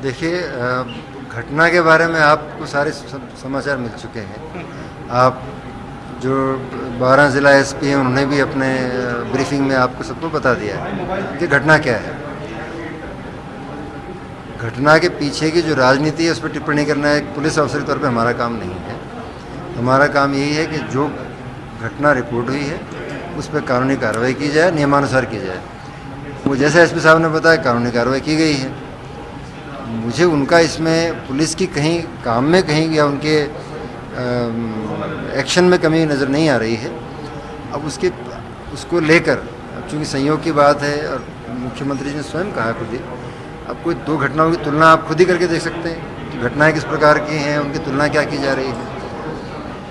देखिए, घटना के बारे में आपको सारे समाचार मिल चुके हैं। आप जो 12 ज़िला एसपी हैं उन्होंने भी अपने ब्रीफिंग में आपको सबको बता दिया है कि घटना क्या है। घटना के पीछे की जो राजनीति है उस पर टिप्पणी करना एक पुलिस अफसर के तौर पे हमारा काम नहीं है। हमारा काम यही है कि जो घटना रिपोर्ट हुई है उस पर कानूनी कार्रवाई की जाए, नियमानुसार की जाए। वो जैसे एसपी साहब ने बताया, कानूनी कार्रवाई की गई है। मुझे उनका इसमें पुलिस की कहीं काम में कहीं या उनके एक्शन में कमी नज़र नहीं आ रही है। अब उसको लेकर, अब चूँकि संयोग की बात है और मुख्यमंत्री जी ने स्वयं कहा खुद ही, अब कोई दो घटनाओं की तुलना आप खुद ही करके देख सकते हैं कि घटनाएं किस प्रकार की हैं, उनकी तुलना क्या की जा रही है।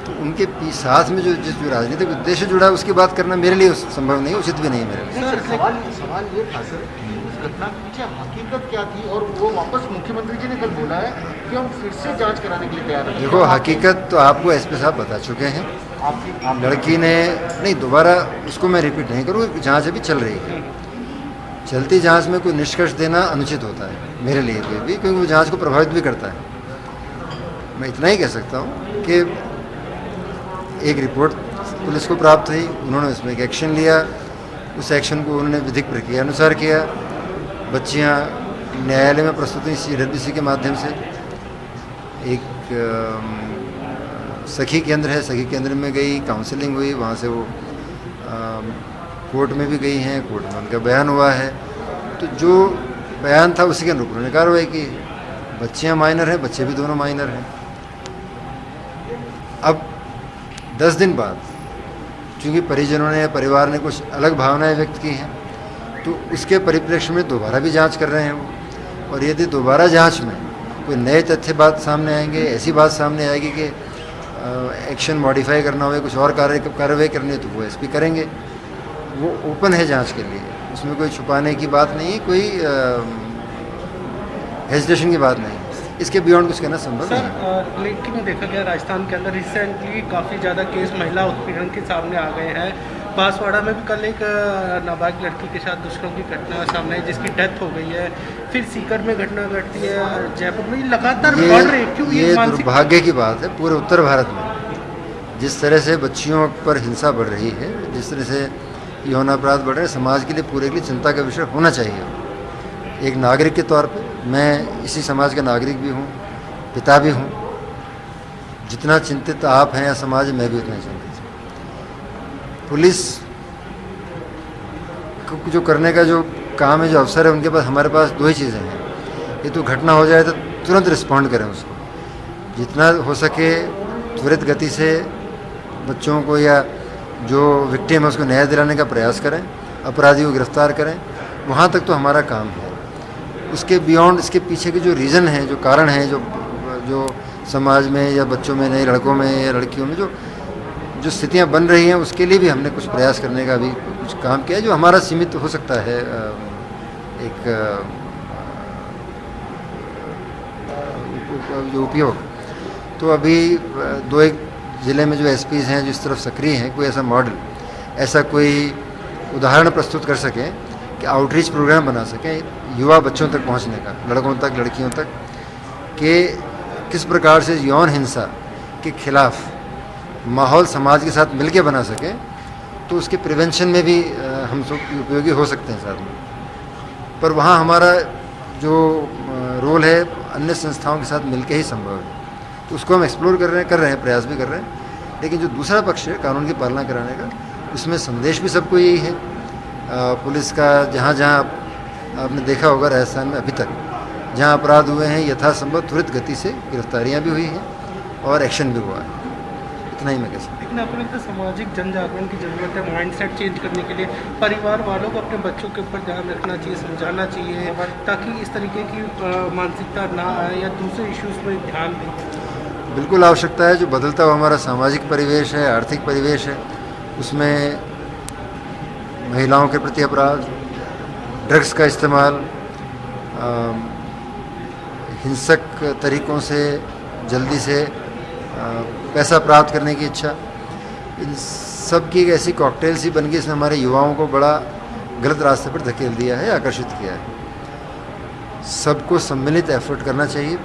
तो उनके साथ में जो राजनीतिक उद्देश्य जुड़ा है उसकी बात करना मेरे लिए संभव नहीं, उचित भी नहीं है मेरे लिए। सवाल ये था सर, उस घटना के पीछे हकीकत क्या थी, और वो वापस मुख्यमंत्री जी ने कल बोला है कि हम फिर से जांच कराने के लिए तैयार हैं। देखो, हकीकत तो आपको एसपी साहब बता चुके हैं। लड़की ने नहीं, दोबारा उसको मैं रिपीट नहीं करूँगा। जांच अभी चल रही है। चलती जांच में कोई निष्कर्ष देना अनुचित होता है मेरे लिए भी, क्योंकि वो जांच को प्रभावित भी करता है। मैं इतना ही कह सकता हूँ कि एक रिपोर्ट पुलिस को प्राप्त हुई, उन्होंने उसमें एक एक्शन लिया, उस एक्शन को उन्होंने विधिक प्रक्रिया अनुसार किया। बच्चियाँ न्यायालय में प्रस्तुत हुई CWC के माध्यम से। एक सखी केंद्र है, सखी केंद्र में गई, काउंसलिंग हुई, वहाँ से वो कोर्ट में भी गई हैं, कोर्ट में उनका बयान हुआ है। तो जो बयान था उसी के अनुरूप उन्होंने कार्रवाई की। बच्चियाँ माइनर हैं, बच्चे भी दोनों माइनर हैं। अब 10 दिन बाद चूँकि परिजनों ने, परिवार ने कुछ अलग भावनाएं व्यक्त की हैं, तो उसके परिप्रेक्ष्य में दोबारा भी जांच कर रहे हैं वो। और यदि दोबारा जांच में कोई नए तथ्य बात सामने आएंगे, ऐसी बात सामने आएगी कि एक्शन मॉडिफाई करना हो, कुछ और कार्रवाई करनी है, तो वो एसपी करेंगे। वो ओपन है जांच के लिए, उसमें कोई छुपाने की बात नहीं है, कोई हेजिटेशन की बात नहीं। इसके बियॉन्ड कुछ कहना संभव नहीं है। लेकिन देखा गया राजस्थान के अंदर रिसेंटली काफ़ी ज़्यादा केस महिला उत्पीड़न के सामने आ गए हैं। बांसवाड़ा में भी कल एक नाबालिग लड़की के साथ दुष्कर्म की घटना सामने आई जिसकी डेथ हो गई है। फिर सीकर में घटना घटती है, जयपुर में लगातार बढ़ रही है। क्यों ये दुर्भाग्य की बात है। पूरे उत्तर भारत में जिस तरह से बच्चियों पर हिंसा बढ़ रही है, जिस तरह से यौन अपराध बढ़ रहे हैं, समाज के लिए, पूरे के लिए चिंता का विषय होना चाहिए। एक नागरिक के तौर पे मैं इसी समाज का नागरिक भी हूँ, पिता भी हूँ। जितना चिंतित आप हैं या समाज, मैं भी उतना ही चिंतित हूँ। पुलिस को जो करने का जो काम है, जो अवसर है, उनके पास, हमारे पास दो ही चीज़ें हैं। ये तो घटना हो जाए तो तुरंत रिस्पॉन्ड करें उसको, जितना हो सके त्वरित गति से बच्चों को या जो विक्टिम है उसको न्याय दिलाने का प्रयास करें, अपराधी को गिरफ्तार करें। वहाँ तक तो हमारा काम है। उसके बियॉन्ड, इसके पीछे के जो रीज़न हैं, जो कारण हैं, जो समाज में या बच्चों में, नए लड़कों में या लड़कियों में जो स्थितियाँ बन रही हैं, उसके लिए भी हमने कुछ प्रयास करने का भी कुछ काम किया है, जो हमारा सीमित हो सकता है। एक जो उपयोग, तो अभी 2-1 ज़िले में जो एसपीज़ हैं जो इस तरफ सक्रिय हैं, कोई ऐसा मॉडल, ऐसा कोई उदाहरण प्रस्तुत कर सकें कि आउटरीच प्रोग्राम बना सकें युवा बच्चों तक पहुंचने का, लड़कों तक, लड़कियों तक, कि किस प्रकार से यौन हिंसा के खिलाफ माहौल समाज के साथ मिलके बना सकें, तो उसके प्रिवेंशन में भी हम सब उपयोगी हो सकते हैं साथ में। पर वहाँ हमारा जो रोल है अन्य संस्थाओं के साथ मिलके ही संभव है। तो उसको हम एक्सप्लोर कर रहे हैं, प्रयास भी कर रहे हैं। लेकिन जो दूसरा पक्ष है कानून की पालना कराने का, उसमें संदेश भी सबको यही है। पुलिस का जहाँ जहाँ आपने देखा होगा राजस्थान में अभी तक जहाँ अपराध हुए हैं, यथासंभव त्वरित गति से गिरफ्तारियाँ भी हुई हैं और एक्शन भी हुआ है। इतना ही मैं कह सकता हूँ। लेकिन अपने तो सामाजिक जन जागरण की ज़रूरत है। माइंडसेट चेंज करने के लिए परिवार वालों को अपने बच्चों के ऊपर ध्यान रखना चाहिए, समझाना चाहिए, ताकि इस तरीके की मानसिकता ना आए या दूसरे इश्यूज़ पर ध्यान दें। बिल्कुल आवश्यकता है। जो बदलता हुआ हमारा सामाजिक परिवेश है, आर्थिक परिवेश है, उसमें महिलाओं के प्रति अपराध, ड्रग्स का इस्तेमाल, हिंसक तरीक़ों से जल्दी से पैसा प्राप्त करने की इच्छा, इन सब की एक ऐसी कॉकटेल सी बन गई, इसने हमारे युवाओं को बड़ा गलत रास्ते पर धकेल दिया है, आकर्षित किया है। सबको सम्मिलित एफर्ट करना चाहिए।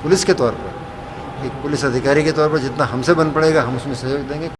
पुलिस के तौर पर, एक पुलिस अधिकारी के तौर पर जितना हमसे बन पड़ेगा हम उसमें सहयोग देंगे।